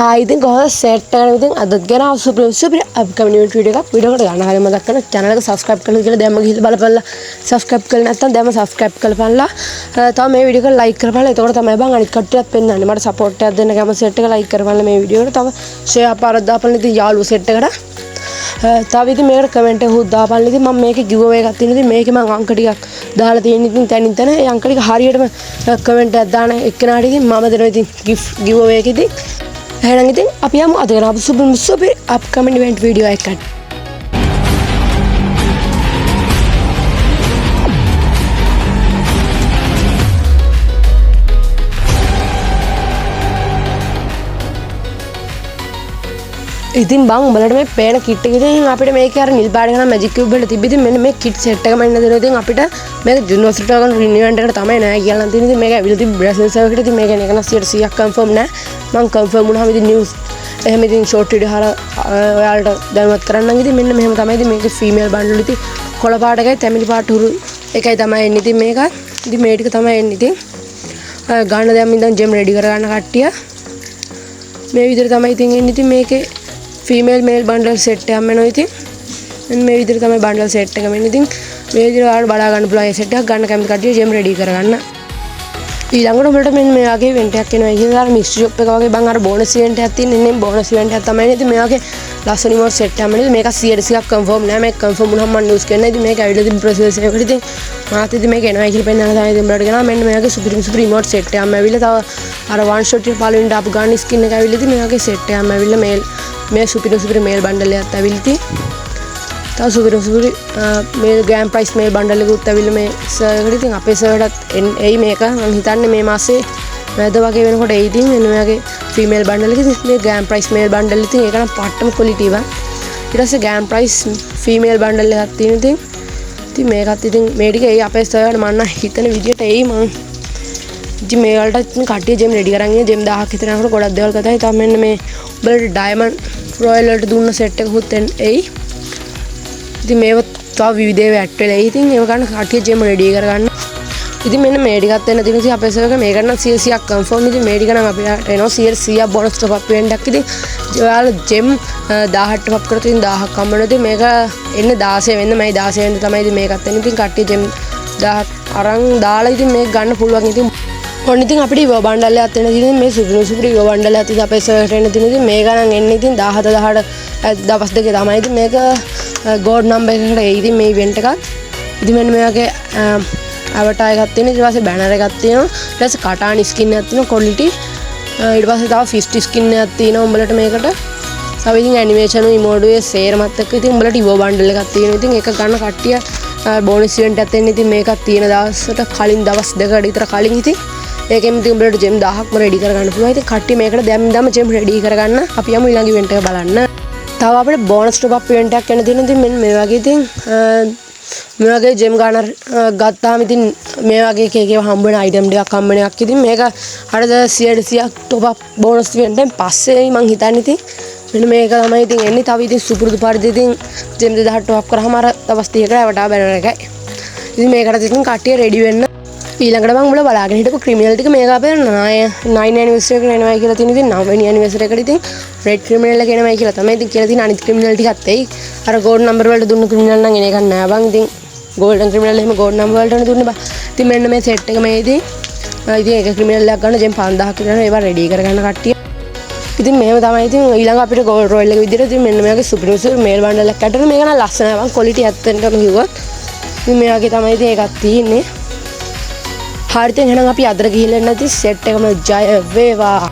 Hi, ඉතින් කොහොමද set එකක් ඉතින් අදත් ගැන සුපර් අප්කමින් වීඩියෝ එකක් ගන්න. හරිය මතක් කරගන්න channel එක subscribe කරලා කියලා දැම්ම ගිහලා බලපල්ලා. subscribe කරලා නැත්නම් දැම්ම subscribe කරපල්ලා. තව මේ වීඩියෝ එක like කරපල්ලා. එතකොට තමයි බං අනිත් කට්ටියත් පෙන්නන්නේ. මට support එකක් දෙන්න ගම සෙට් එක like කරපල්ලා මේ වීඩියෝ එකට. තව share පාරක් දාපල්ලා ඉතින් යාළුවෝ සෙට් එකට. තව ඉතින් මේකට comment එකක් දාපල්ලා. ඉතින් මම මේකේ giveaway එකක් තියෙනවා. ඉතින් මේකේ මම අංක ටිකක් දාලා තියෙන ඉතින් තැනින් තැන ඒ අංක ටික හරියටම comment එකක් දාන එක්කෙනාට ඉතින් මම දෙනවා ඉතින් gift giveaway එක ඉතින් එහෙනම් ඉතින් අපි යමු අද කරන සුපර් අප්කමින් ඉවෙන්ට් වීඩියෝ එකකට. ඉතින් බං උඹලට මේ පේන කිට් එක ඉතින් අපිට මේක අර නිල් පාට කරන මැජික් කියුබ් වල තිබ්බ ඉතින් මෙන්න මේ කිට් සෙට් එක මෙන්න දෙනවා. ඉතින් අපිට මේක යුනිවර්සිටි එකක රිනිවන්ට් එකට තමයි නෑ කියලා නම් තියෙන. ඉතින් මේක ඇවිල්ලා තිබ්බ බ්‍රැසිල් සර්වර් එකට. ඉතින් මේක එක 100% කන්ෆර්ම් නෑ. මම කන්ෆර්ම් වුණාම ඉතින් නිවුස් එහෙම ඉතින් ෂෝට් වීඩියෝ හරහා ඔයාලට දැනුවත් කරන්නම්. ඉතින් මෙන්න මෙහෙම තමයි ඉතින් මේකේ ෆීමේල් බන්ඩල් ඉතින් කොළ පාට එකයි තැඹිලි පාට හුරු එකයි තමයි එන්නේ. ඉතින් මේක ඉතින් මේ ටික තමයි එන්නේ. ඉතින් ගන්න දැම්ම ඉඳන් ජෙම් රෙඩි කරගන්න කට්ටිය මේ විදිහට තමයි ඉතින් එන්නේ. ඉතින් මේකේ female male bundle set එකක් මෙන්න ඉතින් මේ විදිහට තමයි bundle set එක මෙන්න ඉතින් මේ විදිහට ඔයාලට බලා ගන්න පුළුවන් ඒ set එකක් ගන්න කැමති කට්ටිය ජෙම් රෙඩි කරගන්න. ඊළඟට උඹලට මෙන්න මේ වගේ event එකක් එනවා. ඉතින් අර mystery shop එක වගේ බං අර bonus event එකක් තියෙන ඉන්නේ bonus event එකක් තමයි. ඉතින් මේ වගේ ලස්සන emote set එකක් මෙන්න මේක 100% confirm නෑ. මේක confirm වුණාම මම news කරන්න. ඉතින් මේක ඇවිල්ලා තිබ්බ process එකකට ඉතින් මාත් ඉතින් මේක එනවා කියලා පෙන්නන්න තමයි ඉතින් උඹලට ගෙනා මෙන්න මේ වගේ super emote set එකක් ඇවිල්ලා තව අර one shot එක පළවෙනි දාපු ගන්න skin එක ඇවිල්ලා ඉතින් මේ වගේ set එකක් ඇවිල්ලා මේ super mail bundle එකත් ඇවිල්ලා ඉතින් තව super mail grand price mail bundle එකකුත් ඇවිල්ලා මේ සර් එකට. ඉතින් අපේ සර්ටත් එයි මේක මම හිතන්නේ මේ මාසේ මැද වගේ වෙනකොට එයි. ඉතින් මෙන්න මේ වගේ female bundle එක. ඉතින් මේ grand price mail bundle ඉතින් ඒක නම් පට්ටම quality එකක්. ඊට පස්සේ grand price female bundle එකක් තියෙනවා. ඉතින් මේකත් ඉතින් මේ ටික එයි අපේ සර්ට මම හිතන විදියට එයි මම. ඉතින් මේ වලට කට්ටිය ජෙම් රෙඩි කරන් ඉන්නේ. ජෙම් 1000ක් විතර යනකොට ගොඩක් දේවල් කතායි. තව මෙන්න මේ උඹලට ඩයමන්ඩ් රොයල් වලට දුන්න සෙට් එකකුත් එයි. ඉතින් මේව තව විවිධ ඒවා ඇඩ් වෙලා එයි. ඉතින් ඒව ගන්න කට්ටිය ජෙම් රෙඩි කරගන්න. ඉතින් මෙන්න මේ ටිකත් එන්න තියෙනවා. ඉතින් අපේ සර්වර් එක මේක නම් 100%ක් කන්ෆර්ම්. ඉතින් මේ ටික නම් අපිට එනවා 100% බෝනස් ටොප් අප් ඉවෙන්ට් එකක්. ඉතින් ඔයාලා ජෙම් 1000ක් ටොප් අප් කරලා ඉතින් 1000ක් හම්බ වෙනවා. ඉතින් මේක එන්නේ 16 වෙනිදා මයි 16 වෙනිදා තමයි ඉතින් මේකත් එන්නේ. ඉතින් කට්ටිය ජෙම් 1000ක් අරන් දාලා ඉතින් මේක ගන්න පුළුවන්. ඉතින් ඔන්න ඉතින් අපිට ඉව බණ්ඩල් එකක් එන්න තියෙන මේ සුපිරි ඉව බණ්ඩල් එකක් ඉතින් අපේ සර්වර් එන්න තියෙන. ඉතින් මේක නම් එන්නේ ඉතින් 17 18 දවස් දෙකේ තමයි. ඉතින් මේක ගෝඩ් නම්බර් එකකට එයි. ඉතින් මේ ඉවෙන්ට් එකක් ඉතින් මෙන්න මේ වගේ අවටාර් එකක් තියෙනවා. ඊට පස්සේ බැනර් එකක් තියෙනවා. ඊට පස්සේ කටානි ස්කින් එකක් තියෙනවා quality. ඊට පස්සේ තව ෆිස්ටි ස්කින් එකක් තියෙනවා උඹලට මේකට. තව ඉතින් ඇනිමේෂන් ඉමෝඩුවේ සේරමත් එක්ක ඉතින් උඹලට ඉව බණ්ඩල් එකක් තියෙනවා. ඉතින් ඒක ගන්න කට්ටිය බෝනස් ඉවෙන්ට් එකක් එන්නේ. ඉතින් මේකක් තියෙන දවසට කලින් දවස් දෙකකට විතර කලින් ඉතින් ඒකෙන් ඉතින් උඹලට ජෙම් 1000ක්ම රෙඩි කරගන්න පුළුවන්. ඉතින් කට්ටිය මේකට දැම්දම ජෙම් රෙඩි කරගන්න. අපි යමු ඊළඟ ඉවෙන්ට් එක බලන්න. තව අපිට බෝනස් ටොප් අප් ඉවෙන්ට් එකක් එන්න තියෙනවා. ඉතින් මෙන්න මේ වගේ ඉතින් මේ වගේ ජෙම් ගන්න ගත්තාම ඉතින් මේ වගේ කේකේව හම්බ වෙන අයිටම් ටිකක් හම්බ වෙන එකක්. ඉතින් මේක අර 100%ක් ටොප් අප් බෝනස් ඉවෙන්ට් එකෙන් පස්සේ මං හිතන්නේ ඉතින් මෙන්න මේක තමයි ඉතින් එන්නේ. තව ඉතින් සුපුරුදු පරිදි ඉතින් ජෙම් 2000 ටොප් අප් කරාම අර දවස් 30කට අවටා බැනර් එකයි. ඉතින් මේකට ඉතින් කට්ටිය රෙඩි වෙන්න. ඊළඟට මම උඹලා බලාගෙන හිටපු ක්‍රිමිනල් ටික මේක අපේ 9 ඇනිවර්සරි එකට එනවා කියලා තියෙන. ඉතින් 9 වෙනි ඇනිවර්සරි එකට ඉතින් රෙඩ් ක්‍රිමිනල් එක එනවා කියලා තමයි ඉතින් කියලා තියෙන. අනිත් ක්‍රිමිනල් ටිකත් එයි. අර ගෝල්ඩ් නම්බර් වලට දුන්න ක්‍රිමිනල් නම් එන එකක් නෑ බං. ඉතින් ගෝල්ඩන් ක්‍රිමිනල් එහෙම ගෝල්ඩ් නම්බර් වලටනේ දුන්නේ බං. ඉතින් මෙන්න මේ සෙට් එක මේ ඉතින් ඒක ක්‍රිමිනල් එකක් ගන්න ජෙම් 5000ක් විතර ඒවා රෙඩි කරගන්න කට්ටිය. ඉතින් මෙහෙම තමයි ඉතින් ඊළඟ අපිට ගෝල්ඩ් රොයල් එක විදිහට ඉතින් මෙන්න මේ වගේ සුපිරි මේල් බන්ඩල් එකක් ඇටන මේක නම් ලස්සනයි බං. ක්වොලිටි ඇත්තටම කිව්වොත් ඉතින් මේ වගේ තමයි ඉතින් ඒකක් තියෙන්නේ. හරියට එහෙනම් අපි අදට ගිහිල්ලා නැති සෙට් එකම ජය වේවා.